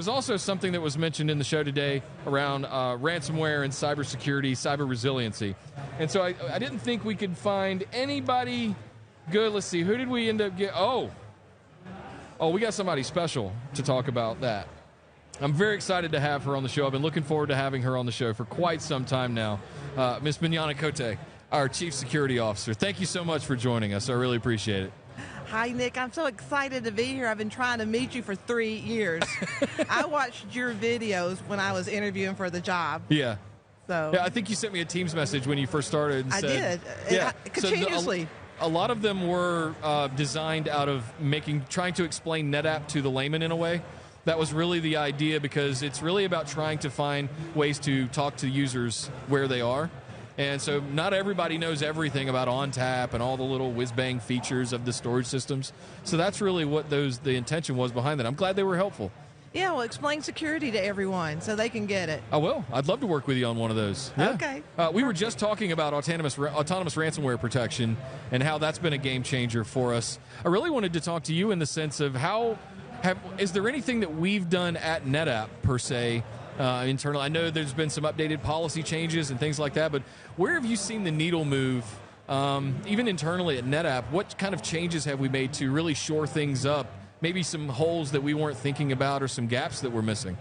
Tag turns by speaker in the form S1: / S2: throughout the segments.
S1: was also something that was mentioned in the show today around ransomware and cybersecurity, cyber resiliency. And so I didn't think we could find anybody good. Let's see, who did we end up getting? Oh, we got somebody special to talk about that. I'm very excited to have her on the show. I've been looking forward to having her on the show for quite some time now. Miss Mignona Coté, our Chief Security Officer. Thank you so much for joining us. I really appreciate it.
S2: Hi, Nick. I'm so excited to be here. I've been trying to meet you for 3 years. I watched your videos when I was interviewing for the job.
S1: Yeah.
S2: So
S1: yeah, I think you sent me a Teams message when you first started. And
S2: I
S1: said,
S2: did.
S1: Yeah.
S2: Continuously.
S1: A lot of them were designed out of trying to explain NetApp to the layman in a way. That was really the idea, because it's really about trying to find ways to talk to users where they are. And so not everybody knows everything about ONTAP and all the little whiz-bang features of the storage systems. So that's really what the intention was behind that. I'm glad they were helpful.
S2: Yeah, well, explain security to everyone so they can get it.
S1: I will. I'd love to work with you on one of those. Yeah.
S2: Okay.
S1: We were just talking about autonomous ransomware protection and how that's been a game changer for us. I really wanted to talk to you in the sense of is there anything that we've done at NetApp, per se, internal? I know there's been some updated policy changes and things like that, but where have you seen the needle move, even internally at NetApp? What kind of changes have we made to really shore things up? Maybe some holes that we weren't thinking about or some gaps that we're missing?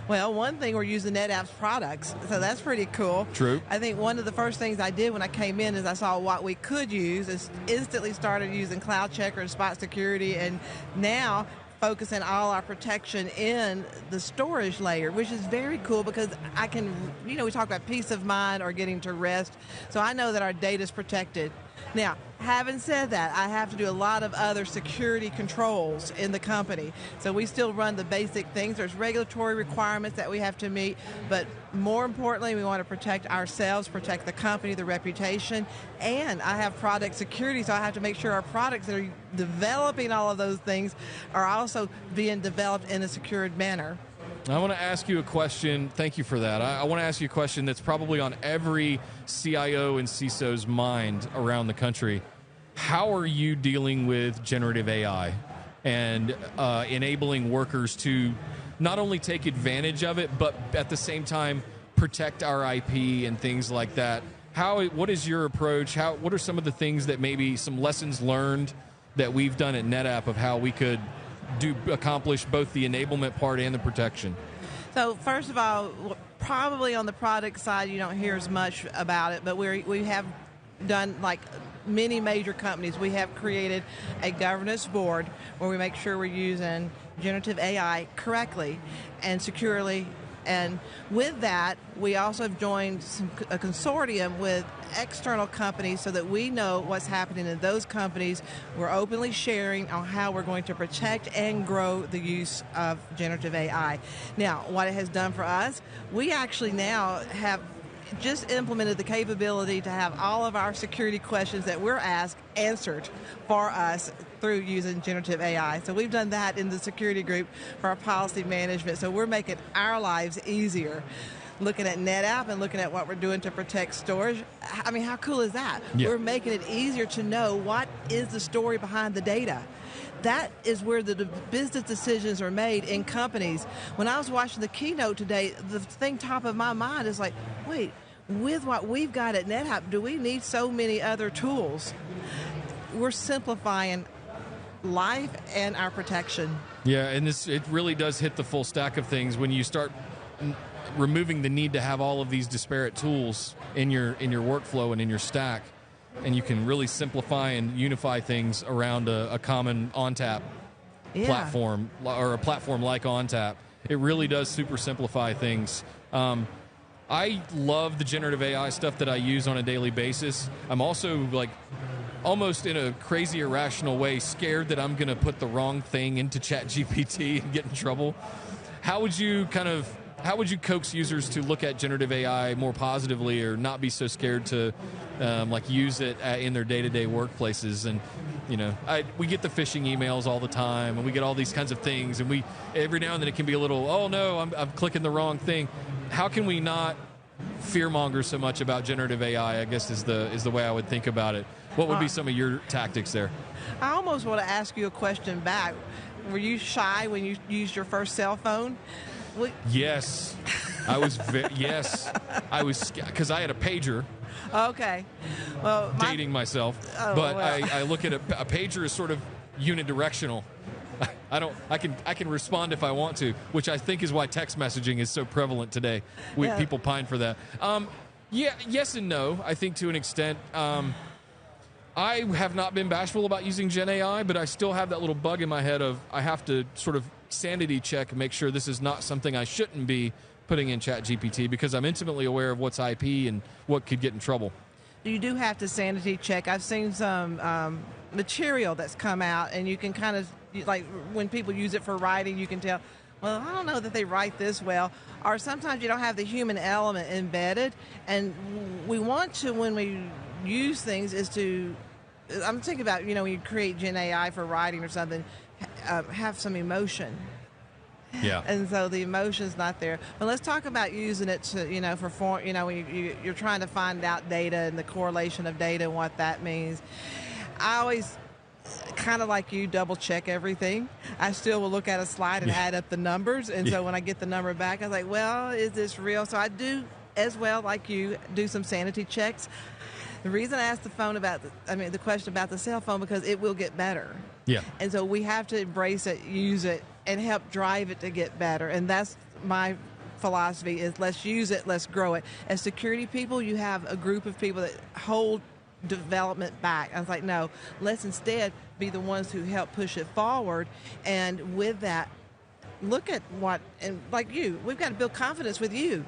S2: Well, one thing, we're using NetApp's products, so that's pretty cool.
S1: True.
S2: I think one of the first things I did when I came in is I saw what we could use, is instantly started using Cloud Checker and Spot Security, and now focusing all our protection in the storage layer, which is very cool, because I can, we talk about peace of mind or getting to rest, so I know that our data is protected. Now, having said that, I have to do a lot of other security controls in the company. So we still run the basic things. There's regulatory requirements that we have to meet, but more importantly, we want to protect ourselves, protect the company, the reputation, and I have product security, so I have to make sure our products that are developing all of those things are also being developed in a secured manner.
S1: I want to ask you a question. Thank you for that. I want to ask you a question that's probably on every CIO and CISO's mind around the country. How are you dealing with generative AI and enabling workers to not only take advantage of it, but at the same time protect our IP and things like that? What is your approach? What are some of the things that maybe some lessons learned that we've done at NetApp of how we could accomplish both the enablement part and the protection?
S2: So first of all, probably on the product side, you don't hear as much about it, but we have done, like many major companies, we have created a governance board where we make sure we're using generative AI correctly and securely. And with that, we also have joined a consortium with external companies so that we know what's happening in those companies. We're openly sharing on how we're going to protect and grow the use of generative AI. Now, what it has done for us, we actually now have just implemented the capability to have all of our security questions that we're asked answered for us through using generative AI. So we've done that in the security group for our policy management. So we're making our lives easier. Looking at NetApp and looking at what we're doing to protect storage. I mean, how cool is that?
S1: Yeah.
S2: We're making it easier to know what is the story behind the data. That is where the business decisions are made in companies. When I was watching the keynote today, the thing top of my mind is like, wait, with what we've got at NetApp, do we need so many other tools? We're simplifying life and our protection.
S1: Yeah, and it really does hit the full stack of things when you start removing the need to have all of these disparate tools in your workflow and in your stack, and you can really simplify and unify things around a common ONTAP platform, or a platform like ONTAP. It really does super simplify things. I love the generative AI stuff that I use on a daily basis. I'm also, like, almost in a crazy, irrational way, scared that I'm going to put the wrong thing into ChatGPT and get in trouble. How would you coax users to look at generative AI more positively, or not be so scared to use it in their day-to-day workplaces? And we get the phishing emails all the time, and we get all these kinds of things, and every now and then it can be a little, oh no, I'm clicking the wrong thing. How can we not fearmonger so much about generative AI, I guess is the way I would think about it. What would be some of your tactics there?
S2: I almost want to ask you a question back. Were you shy when you used your first cell phone?
S1: Yes, I was. Yes, I was, because I had a pager.
S2: Okay, well,
S1: Dating myself, but well. I look at a pager as sort of unidirectional. I can respond if I want to, which I think is why text messaging is so prevalent today. People pine for that. Yes and no. I think to an extent. I have not been bashful about using Gen AI, but I still have that little bug in my head of I have to sort of sanity check and make sure this is not something I shouldn't be putting in ChatGPT, because I'm intimately aware of what's IP and what could get in trouble.
S2: You do have to sanity check. I've seen some material that's come out, and you can kind of, like when people use it for writing, you can tell, well, I don't know that they write this well. Or sometimes you don't have the human element embedded. And we want to, when we use things, is to, I'm thinking about, when you create Gen AI for writing or something, have some emotion.
S1: Yeah.
S2: And so the emotion's not there. But let's talk about using it to, for form, when you're trying to find out data and the correlation of data and what that means. I always, kind of like you, double check everything. I still will look at a slide and add up the numbers. And so when I get the number back, I was like, well, is this real? So I do, as well, like you, do some sanity checks. The reason I asked the question about the cell phone, because it will get better.
S1: Yeah.
S2: And so we have to embrace it, use it, and help drive it to get better. And that's my philosophy, is let's use it, let's grow it. As security people, you have a group of people that hold development back. I was like, no, let's instead be the ones who help push it forward. And with that, look at and like you, we've got to build confidence with you,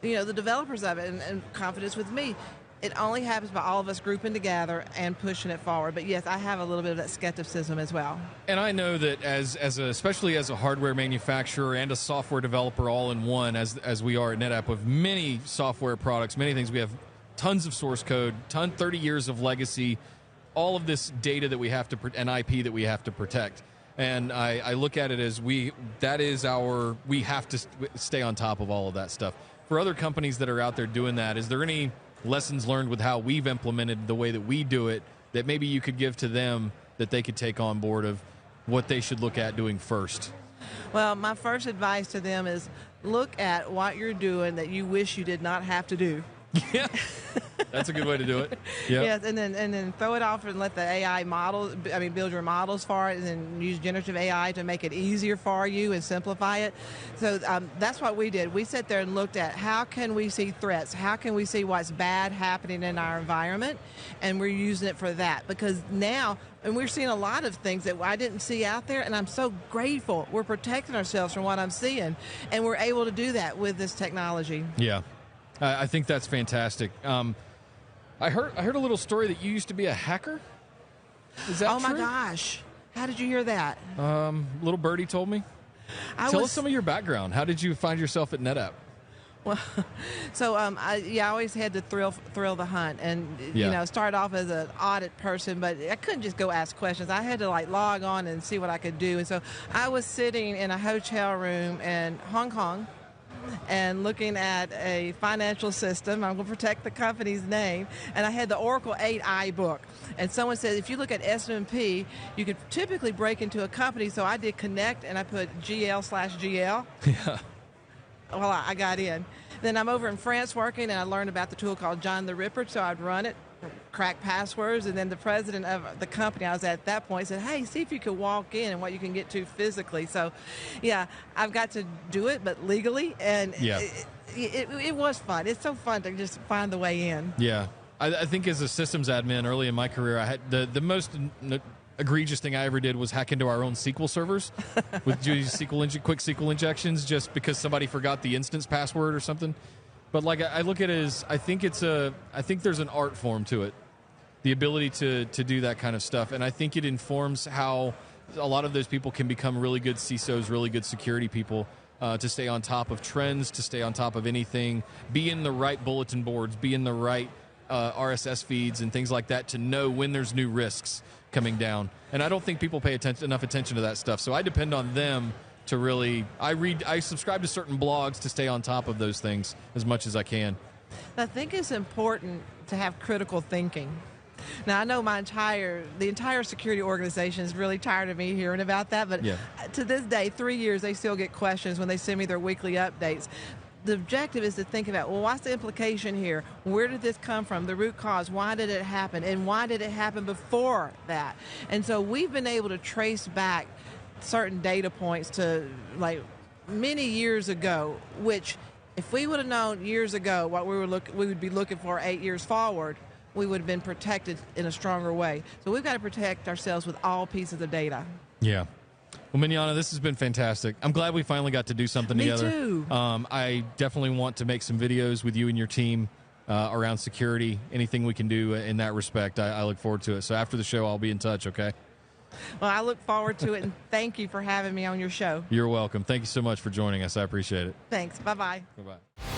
S2: the developers of it, and confidence with me. It only happens by all of us grouping together and pushing it forward. But yes, I have a little bit of that skepticism as well.
S1: And I know that especially as a hardware manufacturer and a software developer all in one, as we are at NetApp, with many software products, many things, we have tons of source code, 30 years of legacy, all of this data that we have to, and IP that we have to protect. And I look at it as we have to stay on top of all of that stuff. For other companies that are out there doing that, is there any lessons learned with how we've implemented the way that we do it that maybe you could give to them that they could take on board of what they should look at doing first?
S2: Well, my first advice to them is look at what you're doing that you wish you did not have to do.
S1: Yeah, that's a good way to do it. Yep.
S2: Yes, and then throw it off and let the AI build your models for it, and then use generative AI to make it easier for you and simplify it. So that's what we did. We sat there and looked at how can we see threats, how can we see what's bad happening in our environment, and we're using it for that. Because now, and we're seeing a lot of things that I didn't see out there, and I'm so grateful. We're protecting ourselves from what I'm seeing, and we're able to do that with this technology.
S1: Yeah. I think that's fantastic. I heard a little story that you used to be a hacker. Is that true?
S2: Oh my gosh! How did you hear that?
S1: Little birdie told me. Tell us some of your background. How did you find yourself at NetApp?
S2: Well, so I always had to thrill the hunt, and started off as an audit person, but I couldn't just go ask questions. I had to log on and see what I could do, and so I was sitting in a hotel room in Hong Kong and looking at a financial system. I'm going to protect the company's name. And I had the Oracle 8i book. And someone said, if you look at S&P, you could typically break into a company. So I did connect, and I put GL/GL.
S1: Yeah.
S2: Well, I got in. Then I'm over in France working, and I learned about the tool called John the Ripper. So I'd run it, crack passwords, and then the president of the company I was at that point said, hey, see if you could walk in and what you can get to physically. So, yeah, I've got to do it, but legally, and it was fun. It's so fun to just find the way in.
S1: Yeah. I think as a systems admin early in my career, I had the most egregious thing I ever did was hack into our own SQL servers with quick SQL injections just because somebody forgot the instance password or something. But I look at it as I think there's an art form to it, the ability to do that kind of stuff, and I think it informs how a lot of those people can become really good CISOs, really good security people, to stay on top of trends, to stay on top of anything, be in the right bulletin boards, be in the right RSS feeds and things like that to know when there's new risks coming down. And I don't think people pay enough attention to that stuff, so I depend on them to really, I subscribe to certain blogs to stay on top of those things as much as I can.
S2: I think it's important to have critical thinking. Now, I know the entire security organization is really tired of me hearing about that, but to this day, 3 years, they still get questions when they send me their weekly updates. The objective is to think about, well, what's the implication here? Where did this come from? The root cause, why did it happen? And why did it happen before that? And so we've been able to trace back certain data points to like many years ago, which if we would have known years ago what we would be looking for 8 years forward, we would have been protected in a stronger way. So we've got to protect ourselves with all pieces of data.
S1: Yeah. Well, Mignona, this has been fantastic. I'm glad we finally got to do something together.
S2: Me too.
S1: I definitely want to make some videos with you and your team around security. Anything we can do in that respect, I look forward to it. So after the show, I'll be in touch, okay?
S2: Well, I look forward to it, and thank you for having me on your show.
S1: You're welcome. Thank you so much for joining us. I appreciate it.
S2: Thanks. Bye-bye.
S1: Bye-bye.